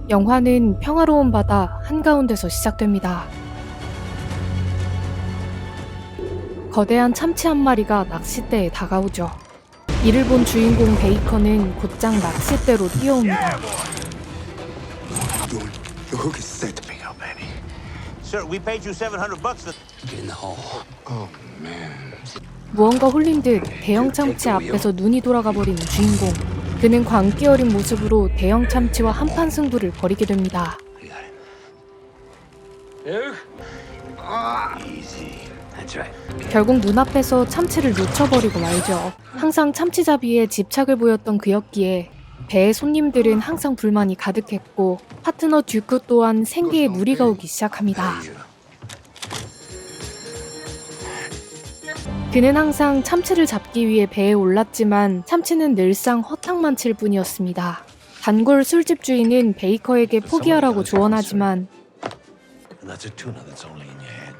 영화는 평화로운 바다 한가운데서 시작됩니다. 거대한 참치 한 마리가 낚싯대에 다가오죠. 이를 본 주인공 베이커는 곧장 낚싯대로 뛰어옵니다. Your hook is set to pick up, baby. Sir, we paid you $700 to... Get in the hole. Oh, man. 무언가 홀린 듯 대형 참치 앞에서 눈이 돌아가 버리는 주인공. 그는 광기 어린 모습으로 대형 참치와 한판 승부를 벌이게 됩니다. Easy. That's right. 결국 눈앞에서 참치를 놓쳐버리고 말죠. 항상 참치잡이에 집착을 보였던 그였기에 배의 손님들은 항상 불만이 가득했고 파트너 듀크 또한 생계에 무리가 오기 시작합니다. 그는 항상 참치를 잡기 위해 배에 올랐지만 참치는 늘상 허탕만 칠 뿐이었습니다. 단골 술집 주인은 베이커에게 포기하라고 조언하지만 That's a tuna that's only in your head.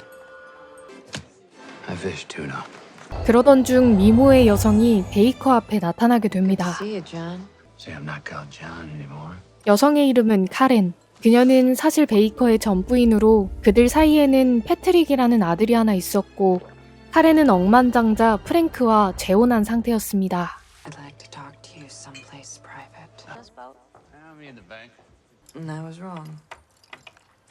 I fish tuna. 그러던 중 미모의 여성이 베이커 앞에 나타나게 됩니다. See you, John. Say I'm not called John anymore. 여성의 이름은 카렌. 그녀는 사실 베이커의 전부인으로 그들 사이에는 패트릭이라는 아들이 하나 있었고 카렌은 억만장자 프랭크와 재혼한 상태였습니다. I'd like to talk to you someplace private. I'm in the bank. I was wrong.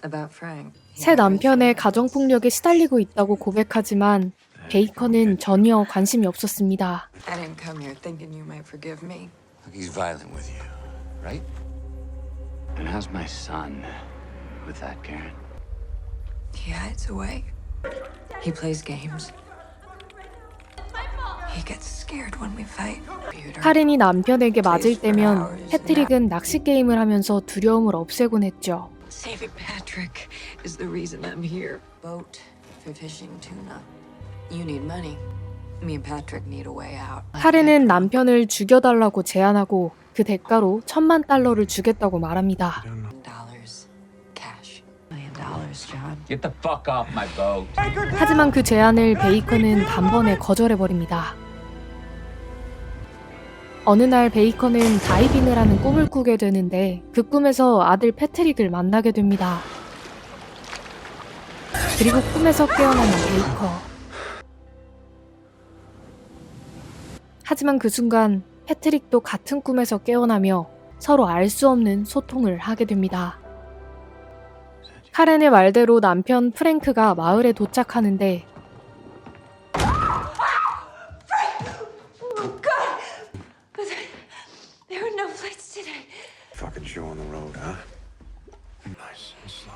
About Frank. 새 남편의 가정폭력에 시달리고 있다고 고백하지만 베이커는 전혀 관심이 없었습니다. I didn't come here thinking you might forgive me. Look, he's violent with you, right? And how's my son with that, Karen? He hides away. He plays games. He gets scared when we fight. 카렌이 남편에게 맞을 때면 패트릭은 낚시 게임을 하면서 두려움을 없애곤 했죠. Saving Patrick is the reason I'm here. Boat for fishing tuna. You need money. Me and Patrick need a way out. 카렌은 남편을 죽여달라고 제안하고 그 대가로 $10,000,000를 주겠다고 말합니다. $1,000,000 cash. $1,000,000, John. Get the fuck off my boat. 하지만 그 제안을 베이커는 단번에 거절해버립니다. 어느 날 베이커는 다이빙을 하는 꿈을 꾸게 되는데 그 꿈에서 아들 패트릭을 만나게 됩니다. 그리고 꿈에서 깨어나는 베이커. 하지만 그 순간 패트릭도 같은 꿈에서 깨어나며 서로 알 수 없는 소통을 하게 됩니다. 카렌의 말대로 남편 프랭크가 마을에 도착하는데 There were no flights today. Fucking show on the road, huh? Nice and slow.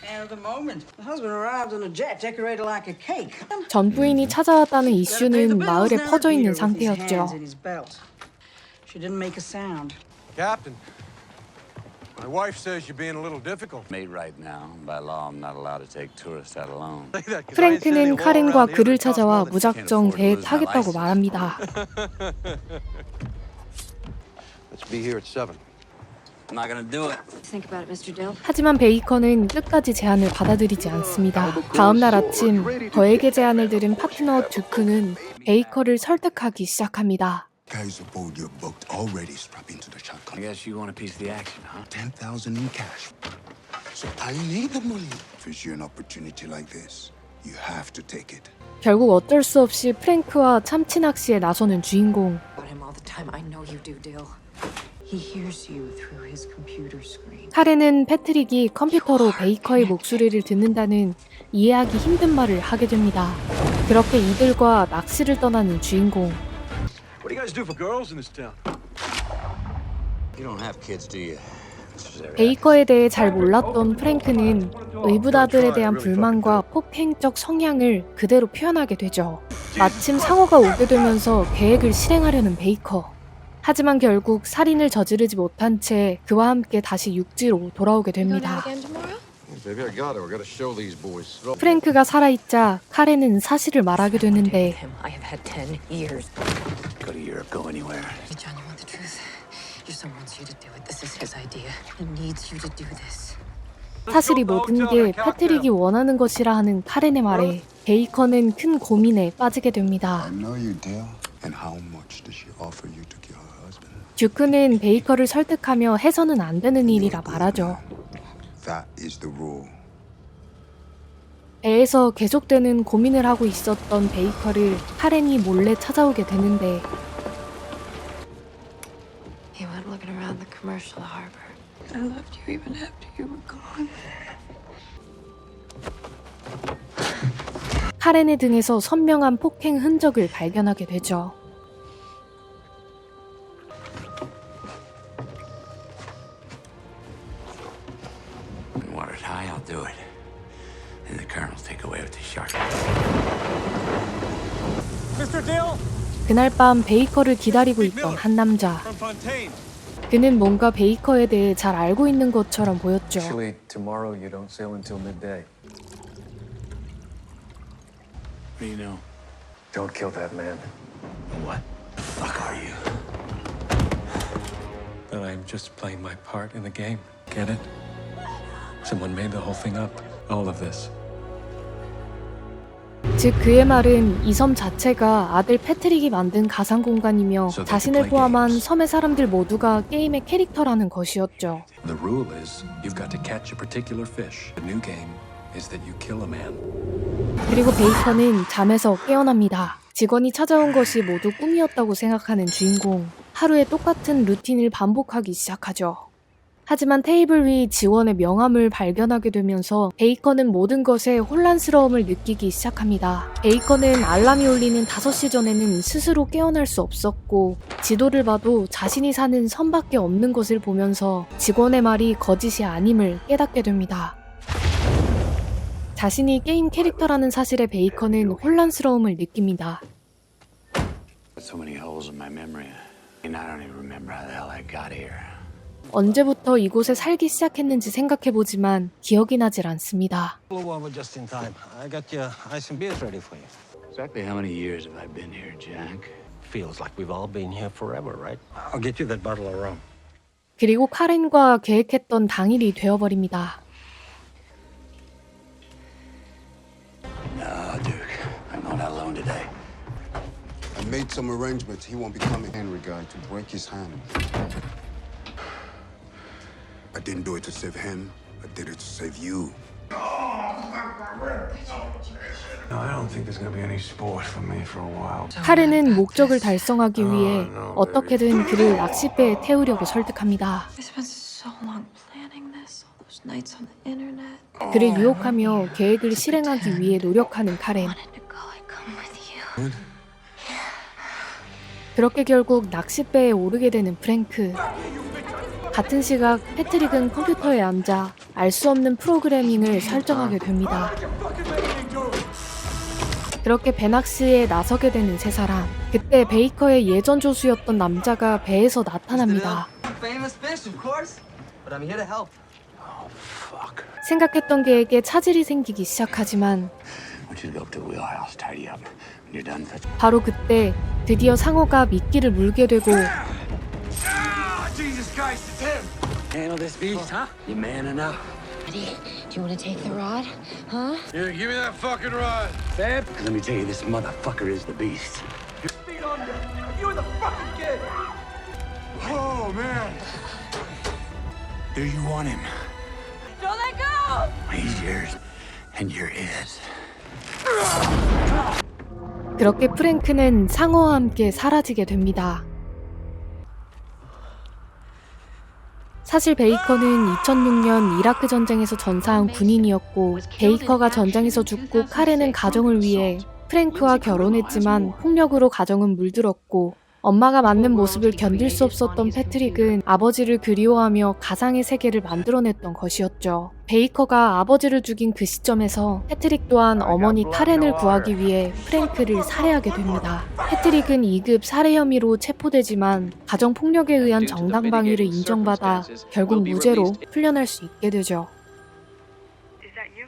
And at the moment, the husband arrived on a jet decorated like a cake. 전 부인이 찾아왔다는 이슈는 마을에 퍼져 있는 상태였죠. She didn't make a sound. Captain, my wife says you're being a little difficult. Made right now. By law, I'm not allowed to take tourists out alone. Say that 'cause I ain't 프랭크는 standing alone 카렌과 around here 그를 that costs 찾아와 more than 무작정 배에 타겠다고 말합니다. Let's be here at 7. I'm not gonna do it. Think about it, Mr. Dill. 하지만 베이커는 끝까지 제안을 받아들이지 않습니다. 다음 날 아침 저에게 제안을 들은 파트너 듀크는 베이커를 설득하기 시작합니다. Guys aboard your boat already strap into the I shotgun. guess you want a piece of the action, huh? 10,000 in cash. So I need the money. If you see an opportunity like this, you have to take it. 결국 어쩔 수 없이 프랭크와 참치 낚시에 나서는 주인공. About him all the time. I know you do, Dill. He hears you through his computer screen. 카렌은 패트릭이 컴퓨터로 베이커의 목소리를 듣는다는 이해하기 힘든 말을 하게 됩니다. 그렇게 이들과 낚시를 떠나는 주인공. What do you guys do for girls in this town? You don't have kids, do you? 베이커에 대해 잘 몰랐던 프랭크는 의붓아들에 대한 불만과 폭행적 성향을 그대로 표현하게 되죠. 마침 상어가 오게 되면서 계획을 실행하려는 베이커. 하지만 결국 살인을 저지르지 못한 채 그와 함께 다시 육지로 돌아오게 됩니다. Maybe I got it. I gotta show these boys. 프랭크가 살아있자 카렌은 사실을 말하게 되는데 Him. I have had 10 years. Go to Europe, go anywhere. John, you want the truth? Your son wants you to do it. This is his idea. He needs you to do this. 사실 이 모든 게 패트릭이 원하는 것이라 하는 카렌의 말에 베이커는 큰 고민에 빠지게 됩니다. I know you, Dale. And how much does she offer you to kill her husband? 듀크는 베이커를 설득하며 해서는 안 되는 일이라 말하죠. That is the rule. 배에서 계속되는 고민을 하고 있었던 베이커를 카렌이 몰래 찾아오게 되는데 He went looking around the commercial harbor. I loved you even after you were gone. 카렌의 등에서 선명한 폭행 흔적을 발견하게 되죠. Water's high, I'll do it. And the colonel's take away with the shark. Mr. Dill 그날 밤 베이커를 기다리고 있던 한 남자. from Fontaine. 그는 뭔가 베이커에 대해 잘 알고 있는 것처럼 보였죠. Actually, tomorrow you don't sail until midday. What do you know? Don't kill that man. What the fuck are you? But I'm just playing my part in the game. Get it? Someone made the whole thing up. All of this. 즉 그의 말은 이 섬 자체가 아들 패트릭이 만든 가상 공간이며 자신을 포함한 섬의 사람들 모두가 게임의 캐릭터라는 것이었죠. The rule is you've got to catch a particular fish. The new game is that you kill a man. 그리고 베이커는 잠에서 깨어납니다. 직원이 찾아온 것이 모두 꿈이었다고 생각하는 주인공. 하루에 똑같은 루틴을 반복하기 시작하죠. 하지만 테이블 위 지원의 명함을 발견하게 되면서 베이커는 모든 것에 혼란스러움을 느끼기 시작합니다. 베이커는 알람이 울리는 5시 전에는 스스로 깨어날 수 없었고 지도를 봐도 자신이 사는 섬밖에 없는 것을 보면서 직원의 말이 거짓이 아님을 깨닫게 됩니다. 자신이 게임 캐릭터라는 사실에 베이커는 혼란스러움을 느낍니다. So many holes in my memory. And I don't even remember how the hell I got here. 언제부터 이곳에 살기 시작했는지 생각해보지만 기억이 나질 않습니다. Blue one just in time. I got your ice and beers ready for you. Exactly how many years have I been here, Jack? Feels like we've all been here forever, right? I'll get you that bottle of rum. 그리고 카렌과 계획했던 당일이 되어버립니다. No, Duke. I'm not alone today. I made some arrangements. He won't be coming. Henry guy to break his hand. I didn't do it to save him. I did it to save you. No, I don't think there's gonna be any sport for me for a while. 카렌은 목적을 달성하기 위해 어떻게든 그를 낚싯배에 태우려고 설득합니다. I spent so long planning this, all those nights on the internet. 그를 유혹하며 계획을 실행하기 위해 노력하는 카렌. Wanted to go, I come with you. 그렇게 결국 낚싯배에 오르게 되는 프랭크. 같은 시각 패트릭은 컴퓨터에 앉아 알 수 없는 프로그래밍을 설정하게 됩니다. 그렇게 배 낚시에 나서게 되는 세 사람. 그때 베이커의 예전 조수였던 남자가 배에서 나타납니다. Famous fish, of course. But I'm here to help. 생각했던 계획에 차질이 생기기 시작하지만 I want you to go up to the wheelhouse, tidy up. When you're done, fetch. 바로 그때 드디어 상어가 미끼를 물게 되고 Jesus Christ, it's him! Handle this beast, huh? You man enough? Do you want to take the rod? Huh? Yeah, give me that fucking rod. Let me tell you, this motherfucker is the beast. Feet under. You and the fucking kid. Oh, man. Here you want him. Don't let go! He's yours, and you're his. 그렇게 프랭크는 상어와 함께 사라지게 됩니다. 사실 베이커는 2006년 이라크 전쟁에서 전사한 군인이었고 베이커가 전장에서 죽고 카렌은 가정을 위해 프랭크와 결혼했지만 폭력으로 가정은 물들었고 엄마가 맞는 모습을 견딜 수 없었던 패트릭은 아버지를 그리워하며 가상의 세계를 만들어냈던 것이었죠. 베이커가 아버지를 죽인 그 시점에서 패트릭 또한 어머니 카렌을 구하기 위해 프랭크를 살해하게 됩니다. 패트릭은 2급 살해 혐의로 체포되지만 가정폭력에 의한 정당방위를 인정받아 결국 무죄로 풀려날 수 있게 되죠. Is that you?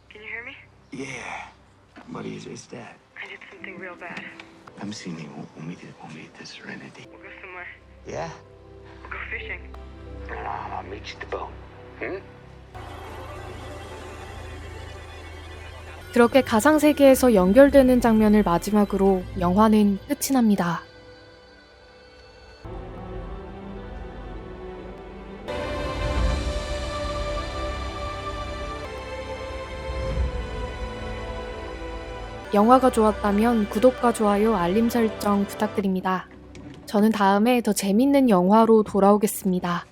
Can you hear me? Yeah. What is that? I did something real bad. Come see me. We'll meet at the Serenity. We'll go somewhere. Yeah? We'll go fishing. I'll meet you at the boat. Hmm? 그렇게 가상세계에서 연결되는 장면을 마지막으로 영화는 끝이 납니다. 영화가 좋았다면 구독과 좋아요, 알림 설정 부탁드립니다. 저는 다음에 더 재밌는 영화로 돌아오겠습니다.